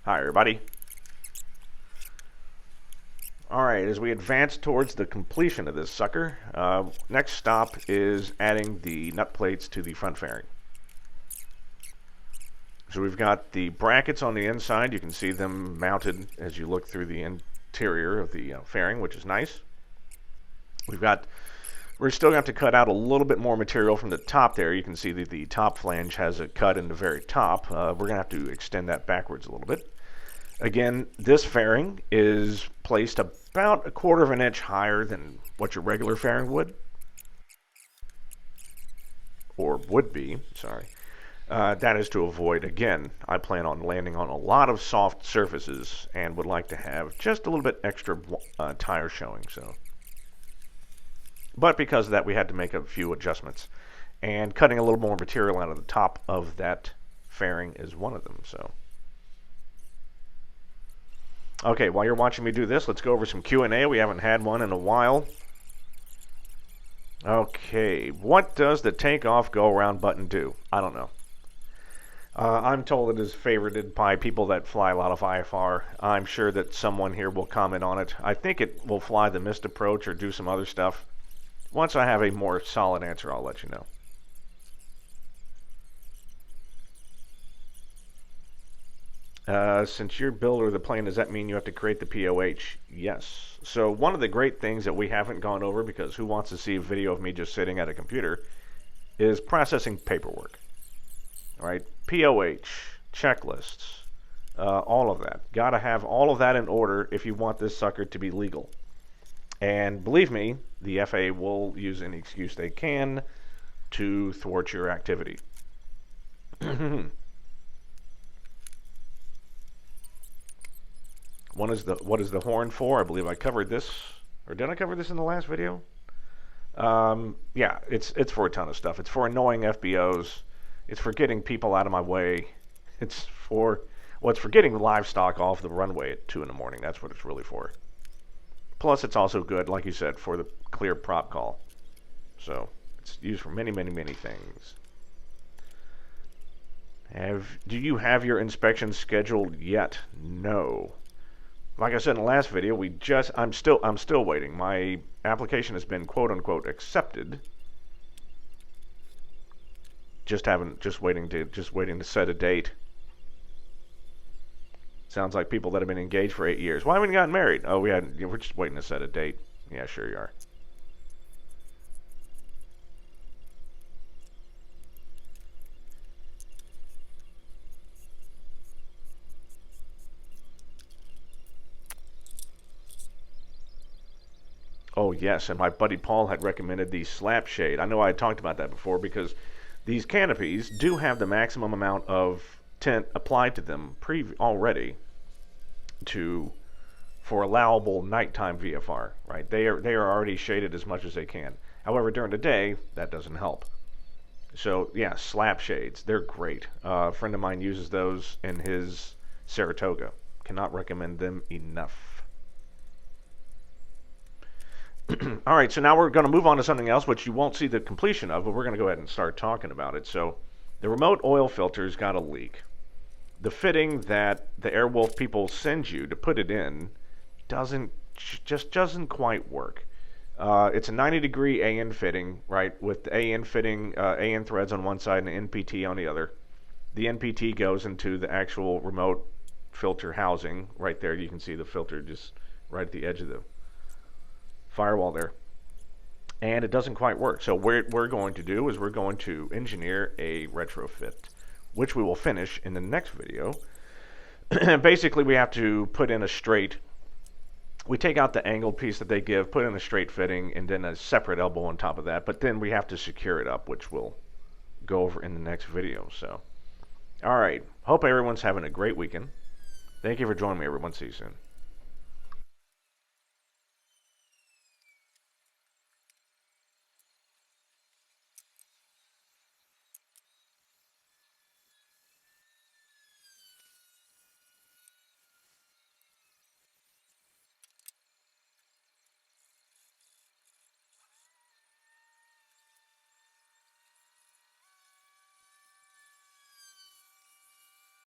Hi everybody. Alright, as we advance towards the completion of this sucker, next stop is adding the nut plates to the front fairing. So we've got the brackets on the inside. You can see them mounted as you look through the interior of the fairing, which is nice. We're still going to have to cut out a little bit more material from the top there. You can see that the top flange has a cut in the very top. We're going to have to extend that backwards a little bit. Again, this fairing is placed about 1/4 of an inch higher than what your regular fairing would. Or would be, sorry. That is to avoid, again, I plan on landing on a lot of soft surfaces and would like to have just a little bit extra tire showing. But because of that, we had to make a few adjustments. And cutting a little more material out of the top of that fairing is one of them. Okay, while you're watching me do this, let's go over some Q&A. We haven't had one in a while. Okay, what does the takeoff go-around button do? I don't know. I'm told it is favorited by people that fly a lot of IFR. I'm sure that someone here will comment on it. I think it will fly the missed approach or do some other stuff. Once I have a more solid answer, I'll let you know. Since you're builder of the plane, does that mean you have to create the POH? Yes. So one of the great things that we haven't gone over, because who wants to see a video of me just sitting at a computer, is processing paperwork. All right, POH, checklists, all of that. Got to have all of that in order if you want this sucker to be legal. And believe me, the FAA will use any excuse they can to thwart your activity. What is the horn for? I believe I covered this, or did I cover this in the last video? Yeah, it's for a ton of stuff. It's for annoying FBOs. It's for getting people out of my way. It's for getting livestock off the runway at 2 in the morning. That's what it's really for. Plus, it's also good, like you said, for the clear prop call. So it's used for many, many, many things. Do you have your inspection scheduled yet? No. Like I said in the last video, I'm still waiting. My application has been quote unquote accepted. Just waiting to set a date. Sounds like people that have been engaged for 8 years. Why haven't you gotten married? Oh, we're just waiting to set a date. Yeah, sure you are. Oh, yes, and my buddy Paul had recommended the slap shade. I know I had talked about that before because these canopies do have the maximum amount of tint applied to them already for allowable nighttime VFR, right? They are already shaded as much as they can. However, during the day, that doesn't help. So, yeah, slap shades, they're great. A friend of mine uses those in his Saratoga. Cannot recommend them enough. All right, so now we're going to move on to something else, which you won't see the completion of, but we're going to go ahead and start talking about it. So the remote oil filter's got a leak. The fitting that the Airwolf people send you to put it in doesn't quite work. It's a 90-degree AN fitting, right, with the AN fitting, AN threads on one side and NPT on the other. The NPT goes into the actual remote filter housing right there. You can see the filter just right at the edge of the firewall there, and it doesn't quite work. So what we're going to do is we're going to engineer a retrofit, which we will finish in the next video. Basically, we have to put in we take out the angled piece that they give, put in a straight fitting, and then a separate elbow on top of that, but then we have to secure it up, which we'll go over in the next video. So, all right, hope everyone's having a great weekend. Thank you for joining me, everyone. See you soon.